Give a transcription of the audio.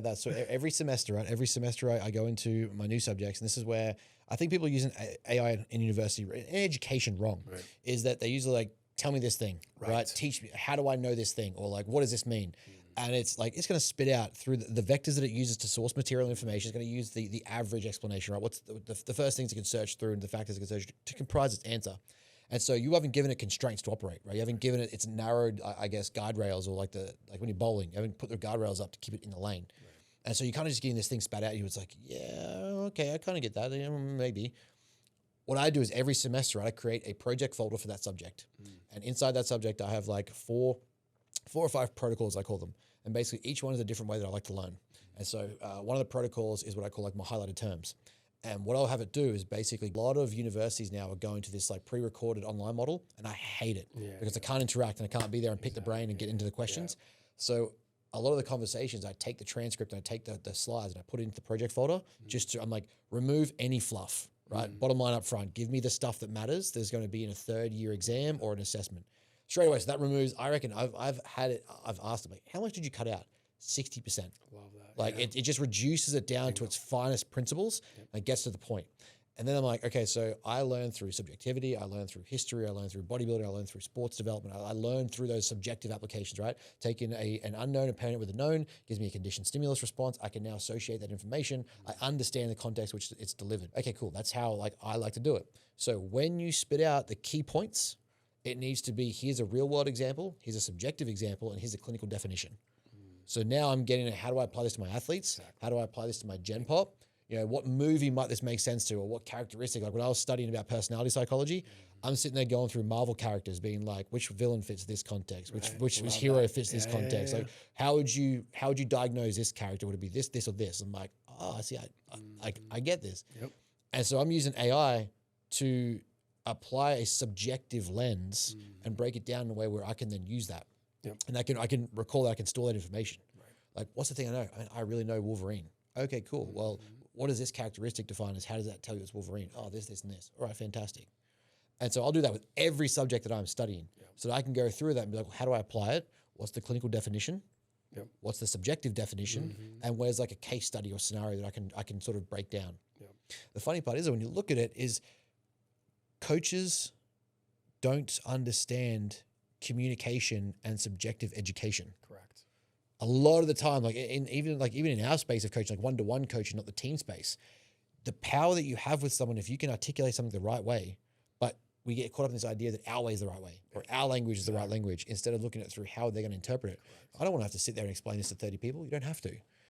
that. So every semester, right? Every semester I go into my new subjects, and this is where I think people are using AI in university, in education wrong, is that they usually like, tell me this thing, right? Teach me, how do I know this thing? Or like, what does this mean? And it's like, it's going to spit out through the vectors that it uses to source material information. It's going to use the average explanation, right? What's the first things it can search through and the factors it can search to comprise its answer. And so you haven't given it constraints to operate, right? You haven't given it its narrowed, I guess, guide rails, or like when you're bowling, you haven't put the guardrails up to keep it in the lane. And so you kind of just getting this thing spat out at you. It's like, yeah, okay, I kind of get that, maybe. What I do is every semester, I create a project folder for that subject. And inside that subject, I have like four or five protocols, I call them. And basically each one is a different way that I like to learn. And so one of the protocols is what I call like my highlighted terms. And what I'll have it do is basically, a lot of universities now are going to this like pre-recorded online model, and I hate it because I can't interact and I can't be there and pick the brain and get into the questions. So a lot of the conversations, I take the transcript and I take the slides and I put it into the project folder. I'm like, remove any fluff, right? Bottom line up front, give me the stuff that matters. There's going to be in a third year exam or an assessment. Straight away, so that removes, I reckon, I've asked them, like, how much did you cut out? 60%. Love that. Like it just reduces it down to its finest principles and gets to the point. And then I'm like, okay, so I learned through subjectivity, I learned through history, I learned through bodybuilding, I learned through sports development, I learned through those subjective applications, right? Taking an unknown opponent with a known gives me a conditioned stimulus response. I can now associate that information. I understand the context which it's delivered. Okay, cool. That's how like I like to do it. So when you spit out the key points, it needs to be, here's a real world example, here's a subjective example, and here's a clinical definition. So now I'm getting how do I apply this to my athletes? How do I apply this to my gen pop? You know, what movie might this make sense to, or what characteristic? Like when I was studying about personality psychology, I'm sitting there going through Marvel characters, being like, which villain fits this context? Which hero fits this context? Like, how would you diagnose this character? Would it be this, or this? I'm like, oh, I see, I get this. And so I'm using AI to apply a subjective lens and break it down in a way where I can then use that. And I can recall that, I can store that information. Like, what's the thing I know? I really know Wolverine. Okay, cool. Well, what does this characteristic define as? How does that tell you it's Wolverine? Oh, this, and this. All right, fantastic. And so I'll do that with every subject that I'm studying. So that I can go through that and be like, well, how do I apply it? What's the clinical definition? What's the subjective definition? And where's like a case study or scenario that I can sort of break down? The funny part is that when you look at it is coaches don't understand communication and subjective education. Correct. A lot of the time, like even in our space of coaching, like one-to-one coaching, not the team space, the power that you have with someone, if you can articulate something the right way, but we get caught up in this idea that our way is the right way or our language is the right language, instead of looking at it through how they're going to interpret it. I don't want to have to sit there and explain this to 30 people. You don't have to.